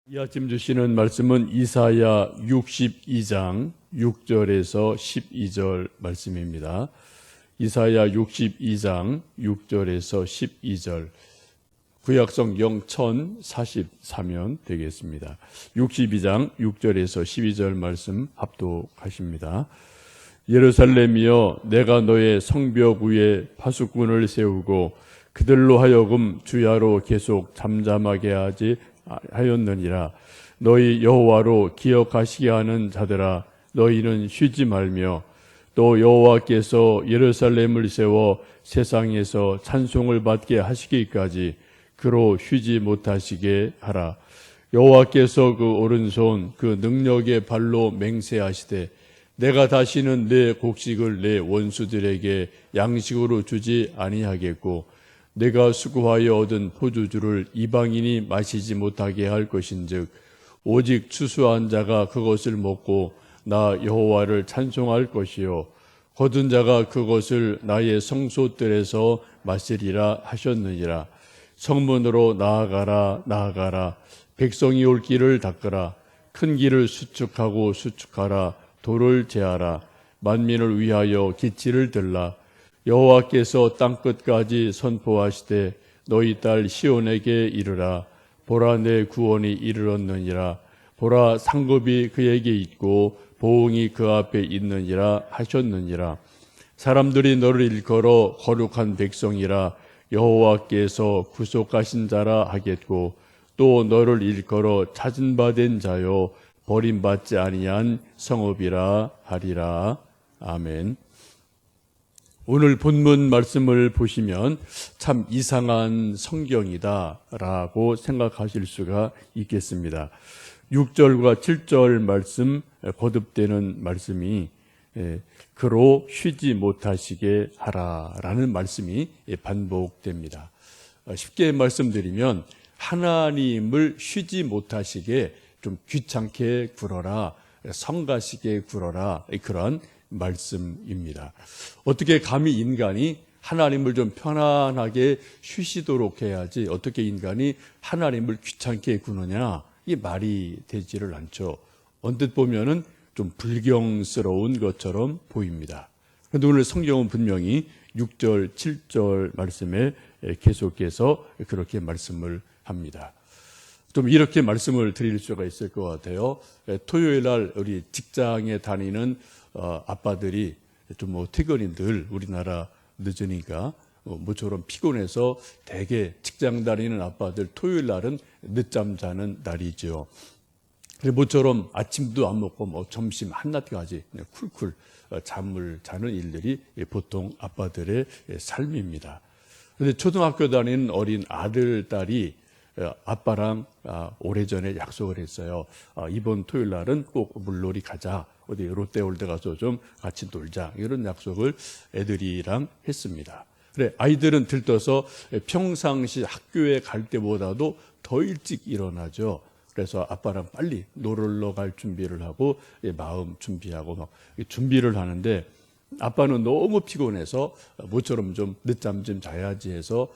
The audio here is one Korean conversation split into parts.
이 아침 주시는 말씀은 이사야 62장 6절에서 12절 말씀입니다. 이사야 62장 6절에서 12절 구약성경 1044면 되겠습니다. 62장 6절에서 12절 말씀 합독하십니다. 예루살렘이여, 내가 너의 성벽 위에 파수꾼을 세우고 그들로 하여금 주야로 계속 잠잠하게 하였느니라. 너희 여호와로 기억하시게 하는 자들아, 너희는 쉬지 말며 또 여호와께서 예루살렘을 세워 세상에서 찬송을 받게 하시기까지 그로 쉬지 못하시게 하라. 여호와께서 그 오른손 그 능력의 발로 맹세하시되 내가 다시는 내 곡식을 내 원수들에게 양식으로 주지 아니하겠고 내가 수고하여 얻은 포도주를 이방인이 마시지 못하게 할 것인즉 오직 추수한 자가 그것을 먹고 나 여호와를 찬송할 것이요 거둔 자가 그것을 나의 성소들에서 마시리라 하셨느니라. 성문으로 나아가라 나아가라. 백성이 올 길을 닦으라. 큰 길을 수축하고 수축하라. 돌을 제하라. 만민을 위하여 기치를 들라. 여호와께서 땅끝까지 선포하시되 너희 딸 시온에게 이르라. 보라, 내 구원이 이르렀느니라. 보라, 상급이 그에게 있고 보응이 그 앞에 있느니라 하셨느니라. 사람들이 너를 일컬어 거룩한 백성이라 여호와께서 구속하신 자라 하겠고 또 너를 일컬어 찾은 바 된 자요 버림받지 아니한 성읍이라 하리라. 아멘. 오늘 본문 말씀을 보시면 참 이상한 성경이다라고 생각하실 수가 있겠습니다. 6절과 7절 말씀, 거듭되는 말씀이 그로 쉬지 못하시게 하라라는 말씀이 반복됩니다. 쉽게 말씀드리면 하나님을 쉬지 못하시게 좀 귀찮게 굴어라, 성가시게 굴어라, 그런 말씀입니다. 어떻게 감히 인간이 하나님을 좀 편안하게 쉬시도록 해야지 어떻게 인간이 하나님을 귀찮게 구느냐, 이게 말이 되지를 않죠. 언뜻 보면은 좀 불경스러운 것처럼 보입니다. 그런데 오늘 성경은 분명히 6절, 7절 말씀에 계속해서 그렇게 말씀을 합니다. 좀 이렇게 말씀을 드릴 수가 있을 것 같아요. 토요일 날 우리 직장에 다니는 아빠들이 좀 퇴근이 늘 우리나라 늦으니까 모처럼 피곤해서 대개 직장 다니는 아빠들 토요일 날은 늦잠 자는 날이죠. 모처럼 아침도 안 먹고 점심 한낮까지 쿨쿨 잠을 자는 일들이 보통 아빠들의 삶입니다. 그런데 초등학교 다니는 어린 아들, 딸이 아빠랑 오래전에 약속을 했어요. 이번 토요일 날은 꼭 물놀이 가자. 어디 롯데월드 가서 좀 같이 놀자. 이런 약속을 애들이랑 했습니다. 그래, 아이들은 들떠서 평상시 학교에 갈 때보다도 더 일찍 일어나죠. 그래서 아빠랑 빨리 놀러 갈 준비를 하고 마음 준비하고 막 준비를 하는데 아빠는 너무 피곤해서 모처럼 좀 늦잠 좀 자야지 해서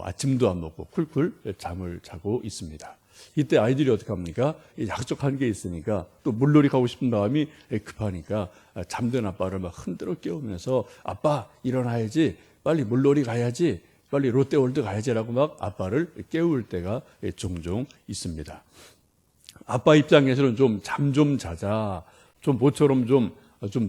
아침도 안 먹고 쿨쿨 잠을 자고 있습니다. 이때 아이들이 어떻게 합니까? 약속한 게 있으니까 또 물놀이 가고 싶은 마음이 급하니까 잠든 아빠를 막 흔들어 깨우면서 아빠 일어나야지, 빨리 물놀이 가야지, 빨리 롯데월드 가야지라고 막 아빠를 깨울 때가 종종 있습니다. 아빠 입장에서는 좀 잠 좀 자자, 좀 모처럼 좀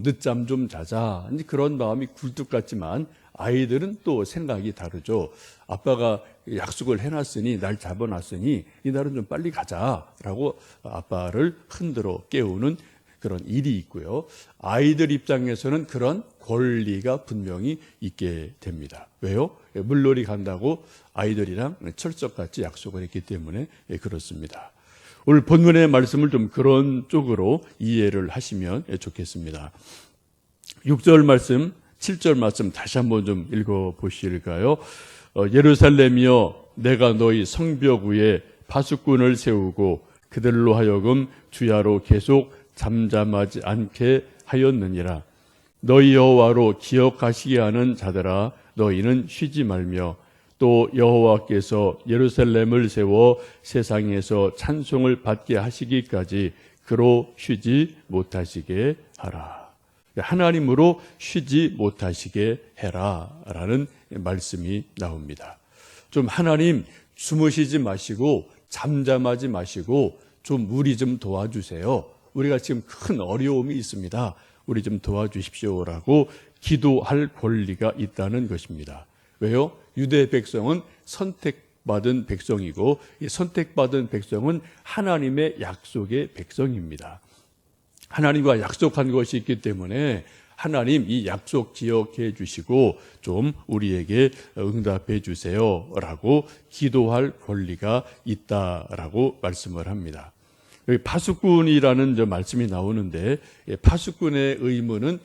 늦잠 좀 자자, 그런 마음이 굴뚝 같지만 아이들은 또 생각이 다르죠. 아빠가 약속을 해놨으니, 날 잡아놨으니 이날은 좀 빨리 가자라고 아빠를 흔들어 깨우는 그런 일이 있고요. 아이들 입장에서는 그런 권리가 분명히 있게 됩니다. 왜요? 물놀이 간다고 아이들이랑 철석같이 약속을 했기 때문에 그렇습니다. 오늘 본문의 말씀을 좀 그런 쪽으로 이해를 하시면 좋겠습니다. 6절 말씀, 7절 말씀 다시 한번 좀 읽어보실까요? 예루살렘이여, 내가 너희 성벽 위에 파수꾼을 세우고 그들로 하여금 주야로 계속 잠잠하지 않게 하였느니라. 너희 여호와로 기억하시게 하는 자들아, 너희는 쉬지 말며 또 여호와께서 예루살렘을 세워 세상에서 찬송을 받게 하시기까지 그로 쉬지 못하시게 하라. 하나님으로 쉬지 못하시게 해라 라는 말씀이 나옵니다. 좀 하나님 주무시지 마시고 잠잠하지 마시고 좀 우리 좀 도와주세요. 우리가 지금 큰 어려움이 있습니다. 우리 좀 도와주십시오라고 기도할 권리가 있다는 것입니다. 왜요? 유대 백성은 선택받은 백성이고 이 선택받은 백성은 하나님의 약속의 백성입니다. 하나님과 약속한 것이 있기 때문에 하나님 이 약속 기억해 주시고 좀 우리에게 응답해 주세요 라고 기도할 권리가 있다라고 말씀을 합니다. 여기 파수꾼이라는 말씀이 나오는데 파수꾼의 의무는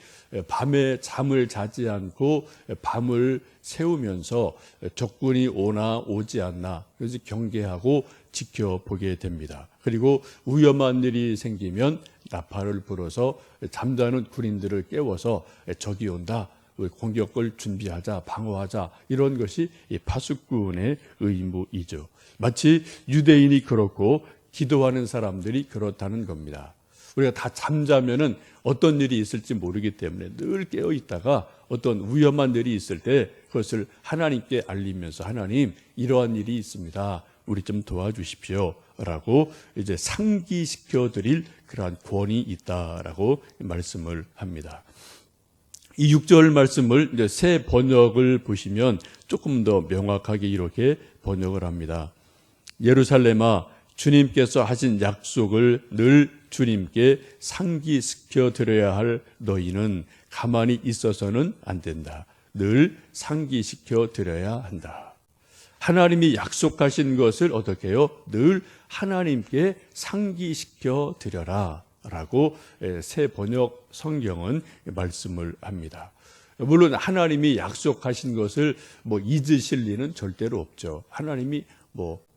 밤에 잠을 자지 않고 밤을 새우면서 적군이 오나 오지 않나 그래서 경계하고 지켜보게 됩니다. 그리고 위험한 일이 생기면 나팔을 불어서 잠자는 군인들을 깨워서 적이 온다, 공격을 준비하자, 방어하자 이런 것이 파수꾼의 의무이죠. 마치 유대인이 그렇고 기도하는 사람들이 그렇다는 겁니다. 우리가 다 잠자면은 어떤 일이 있을지 모르기 때문에 늘 깨어 있다가 어떤 위험한 일이 있을 때 그것을 하나님께 알리면서 하나님 이러한 일이 있습니다. 우리 좀 도와주십시오. 라고 이제 상기시켜 드릴 그러한 권이 있다라고 말씀을 합니다. 이 6절 말씀을 이제 새 번역을 보시면 조금 더 명확하게 이렇게 번역을 합니다. 예루살렘아 주님께서 하신 약속을 늘 주님께 상기시켜 드려야 할 너희는 가만히 있어서는 안 된다. 늘 상기시켜 드려야 한다. 하나님이 약속하신 것을 어떻게 해요? 늘 하나님께 상기시켜 드려라 라고 새 번역 성경은 말씀을 합니다. 물론 하나님이 약속하신 것을 잊으실 리는 절대로 없죠. 하나님이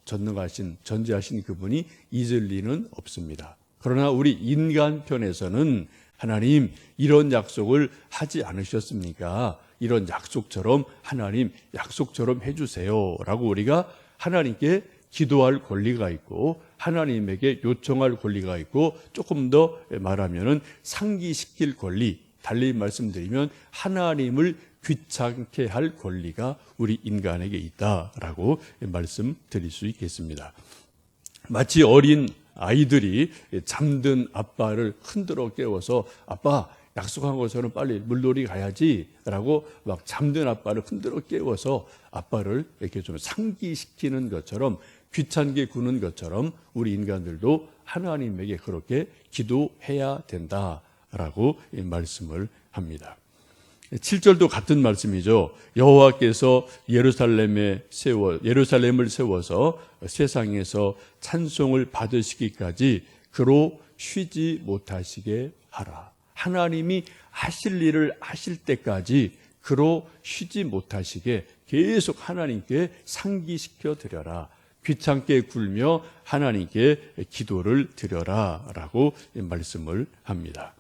전지하신 그분이 잊을 리는 없습니다. 그러나 우리 인간 편에서는 하나님 이런 약속을 하지 않으셨습니까? 이런 약속처럼 하나님 약속처럼 해주세요 라고 우리가 하나님께 기도할 권리가 있고 하나님에게 요청할 권리가 있고 조금 더 말하면 상기시킬 권리, 달리 말씀드리면 하나님을 귀찮게 할 권리가 우리 인간에게 있다라고 말씀드릴 수 있겠습니다. 마치 어린 아이들이 잠든 아빠를 흔들어 깨워서 아빠 약속한 것처럼 빨리 물놀이 가야지 라고 막 잠든 아빠를 흔들어 깨워서 아빠를 이렇게 좀 상기시키는 것처럼 귀찮게 구는 것처럼 우리 인간들도 하나님에게 그렇게 기도해야 된다라고 말씀을 합니다. 7절도 같은 말씀이죠. 여호와께서 예루살렘을 세워서 세상에서 찬송을 받으시기까지 그로 쉬지 못하시게 하라. 하나님이 하실 일을 하실 때까지 그로 쉬지 못하시게 계속 하나님께 상기시켜 드려라. 귀찮게 굴며 하나님께 기도를 드려라 라고 말씀을 합니다.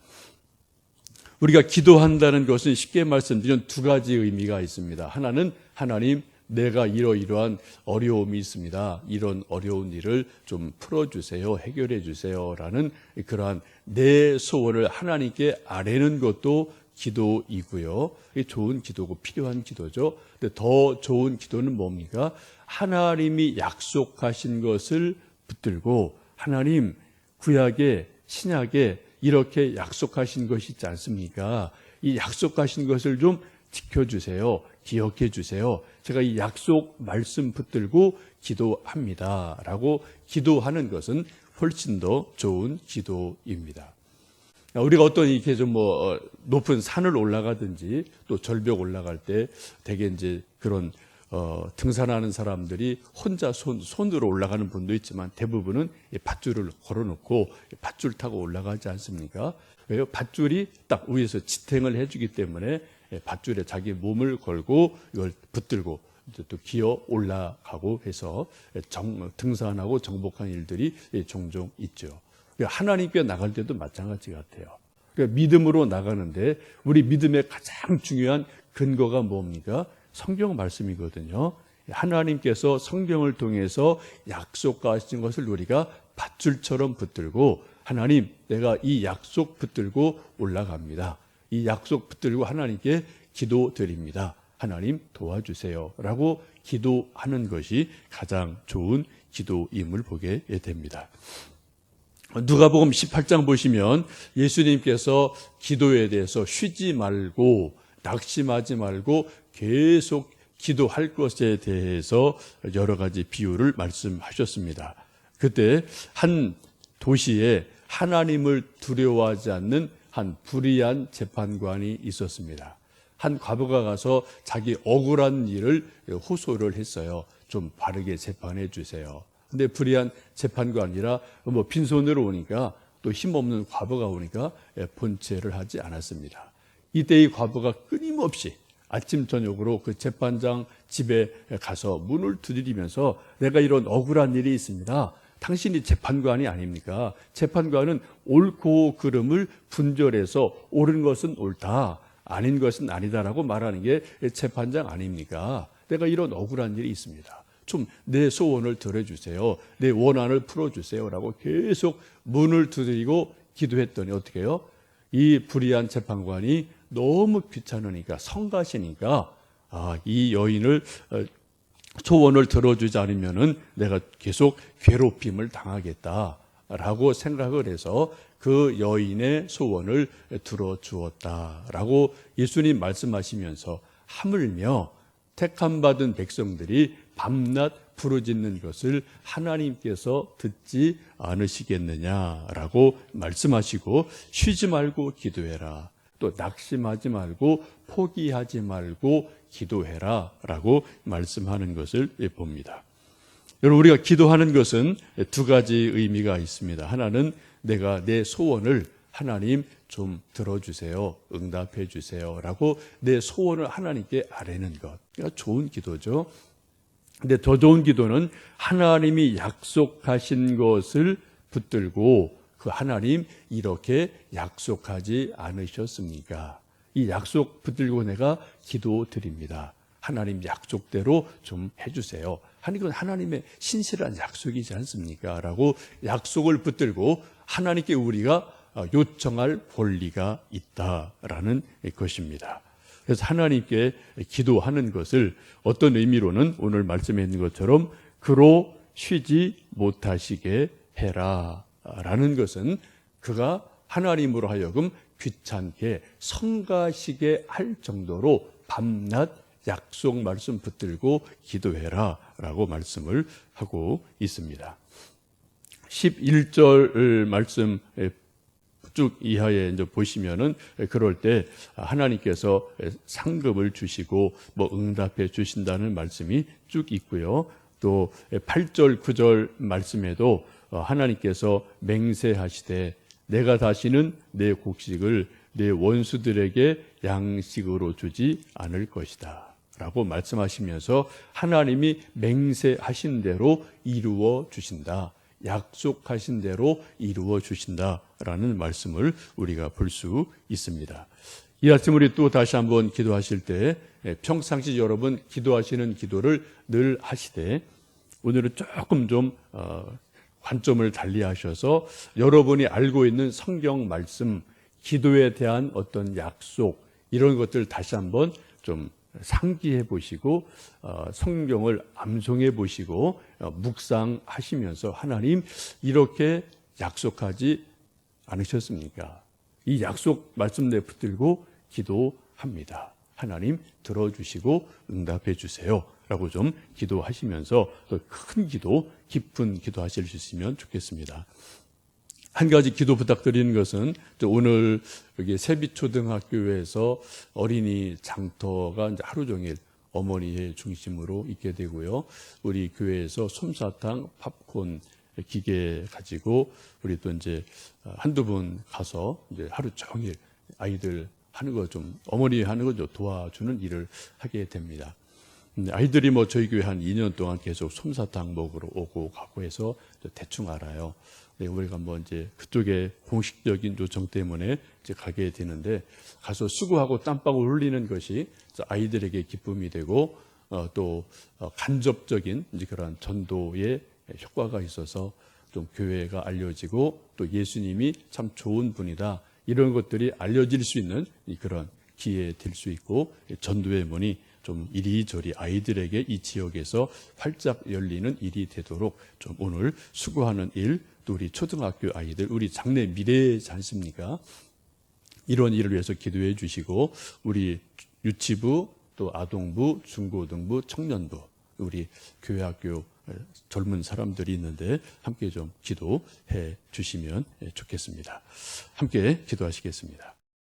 우리가 기도한다는 것은 쉽게 말씀드리면 두 가지 의미가 있습니다. 하나는 하나님 내가 이러이러한 어려움이 있습니다. 이런 어려운 일을 좀 풀어주세요. 해결해 주세요. 라는 그러한 내 소원을 하나님께 아뢰는 것도 기도이고요. 좋은 기도고 필요한 기도죠. 근데 더 좋은 기도는 뭡니까? 하나님이 약속하신 것을 붙들고 하나님 구약에 신약에 이렇게 약속하신 것이 있지 않습니까? 이 약속하신 것을 좀 지켜주세요. 기억해 주세요. 제가 이 약속 말씀 붙들고 기도합니다. 라고 기도하는 것은 훨씬 더 좋은 기도입니다. 우리가 어떤 이렇게 좀 높은 산을 올라가든지 또 절벽 올라갈 때 되게 이제 그런 등산하는 사람들이 혼자 손으로 올라가는 분도 있지만 대부분은 밧줄을 걸어놓고 밧줄 타고 올라가지 않습니까? 왜요? 밧줄이 딱 위에서 지탱을 해주기 때문에 밧줄에 자기 몸을 걸고 이걸 붙들고 또 기어 올라가고 해서 등산하고 정복한 일들이 종종 있죠. 하나님께 나갈 때도 마찬가지 같아요. 그러니까 믿음으로 나가는데 우리 믿음의 가장 중요한 근거가 뭡니까? 성경 말씀이거든요. 하나님께서 성경을 통해서 약속하신 것을 우리가 밧줄처럼 붙들고, 하나님, 내가 이 약속 붙들고 올라갑니다. 이 약속 붙들고 하나님께 기도드립니다. 하나님 도와주세요 라고 기도하는 것이 가장 좋은 기도임을 보게 됩니다. 누가복음 18장 보시면 예수님께서 기도에 대해서 쉬지 말고 낙심하지 말고 계속 기도할 것에 대해서 여러 가지 비유를 말씀하셨습니다. 그때 한 도시에 하나님을 두려워하지 않는 한 불의한 재판관이 있었습니다. 한 과부가 가서 자기 억울한 일을 호소를 했어요. 좀 바르게 재판해 주세요. 근데 불의한 재판관이라 빈손으로 오니까, 또 힘없는 과부가 오니까 본체를 하지 않았습니다. 이때 이 과부가 끊임없이 아침 저녁으로 그 재판장 집에 가서 문을 두드리면서, 내가 이런 억울한 일이 있습니다. 당신이 재판관이 아닙니까? 재판관은 옳고 그름을 분별해서 옳은 것은 옳다, 아닌 것은 아니다라고 말하는 게 재판장 아닙니까? 내가 이런 억울한 일이 있습니다. 좀 내 소원을 들어주세요. 내 원한을 풀어주세요 라고 계속 문을 두드리고 기도했더니 어떻게 해요? 이 불의한 재판관이 너무 귀찮으니까, 성가시니까, 이 여인을 소원을 들어주지 않으면은 내가 계속 괴롭힘을 당하겠다라고 생각을 해서 그 여인의 소원을 들어주었다라고 예수님 말씀하시면서, 하물며 택함받은 백성들이 밤낮 부르짖는 것을 하나님께서 듣지 않으시겠느냐라고 말씀하시고, 쉬지 말고 기도해라, 또 낙심하지 말고 포기하지 말고 기도해라 라고 말씀하는 것을 봅니다. 여러분, 우리가 기도하는 것은 두 가지 의미가 있습니다. 하나는 내가 내 소원을 하나님 좀 들어주세요, 응답해 주세요 라고 내 소원을 하나님께 아뢰는 것, 그러니까 좋은 기도죠. 근데 더 좋은 기도는 하나님이 약속하신 것을 붙들고, 그 하나님 이렇게 약속하지 않으셨습니까? 이 약속 붙들고 내가 기도드립니다. 하나님 약속대로 좀 해주세요. 이건 하나님의 신실한 약속이지 않습니까? 라고 약속을 붙들고 하나님께 우리가 요청할 권리가 있다라는 것입니다. 그래서 하나님께 기도하는 것을 어떤 의미로는 오늘 말씀에 있는 것처럼 그로 쉬지 못하시게 해라 라는 것은, 그가 하나님으로 하여금 귀찮게 성가시게 할 정도로 밤낮 약속 말씀 붙들고 기도해라 라고 말씀을 하고 있습니다. 11절 말씀 쭉 이하에 이제 보시면은, 그럴 때 하나님께서 상급을 주시고 응답해 주신다는 말씀이 쭉 있고요. 또 8절 9절 말씀에도 하나님께서 맹세하시되 내가 다시는 내 곡식을 내 원수들에게 양식으로 주지 않을 것이다 라고 말씀하시면서, 하나님이 맹세하신 대로 이루어 주신다, 약속하신 대로 이루어 주신다라는 말씀을 우리가 볼 수 있습니다. 이 아침 우리 또 다시 한번 기도하실 때, 평상시 여러분 기도하시는 기도를 늘 하시되, 오늘은 조금 좀 관점을 달리하셔서 여러분이 알고 있는 성경 말씀, 기도에 대한 어떤 약속, 이런 것들 다시 한번 좀 상기해 보시고, 성경을 암송해 보시고, 묵상하시면서, 하나님 이렇게 약속하지 않으셨습니까? 이 약속 말씀 내붙들고 기도합니다. 하나님 들어주시고 응답해 주세요 라고 좀 기도하시면서 더 큰 기도, 깊은 기도 하실 수 있으면 좋겠습니다. 한 가지 기도 부탁드리는 것은, 오늘 여기 세빛초등학교에서 어린이 장터가 이제 하루 종일 어머니의 중심으로 있게 되고요. 우리 교회에서 솜사탕, 팝콘 기계 가지고 우리 또 이제 한두 분 가서 이제 하루 종일 아이들 하는 거 좀, 어머니 하는 거 좀 도와주는 일을 하게 됩니다. 아이들이 저희 교회 한 2년 동안 계속 솜사탕 먹으러 오고 가고 해서 대충 알아요. 우리가 이제 그쪽에 공식적인 요청 때문에 이제 가게 되는데, 가서 수고하고 땀방울 흘리는 것이 아이들에게 기쁨이 되고, 또 간접적인 이제 그런 전도의 효과가 있어서 좀 교회가 알려지고 또 예수님이 참 좋은 분이다 이런 것들이 알려질 수 있는 그런 기회 될 수 있고 전도의 문이 좀 이리저리 아이들에게 이 지역에서 활짝 열리는 일이 되도록 좀 오늘 수고하는 일, 또 우리 초등학교 아이들, 우리 장래 미래지 않습니까? 이런 일을 위해서 기도해 주시고 우리 유치부, 또 아동부, 중고등부, 청년부, 우리 교회학교 젊은 사람들이 있는데 함께 좀 기도해 주시면 좋겠습니다. 함께 기도하시겠습니다.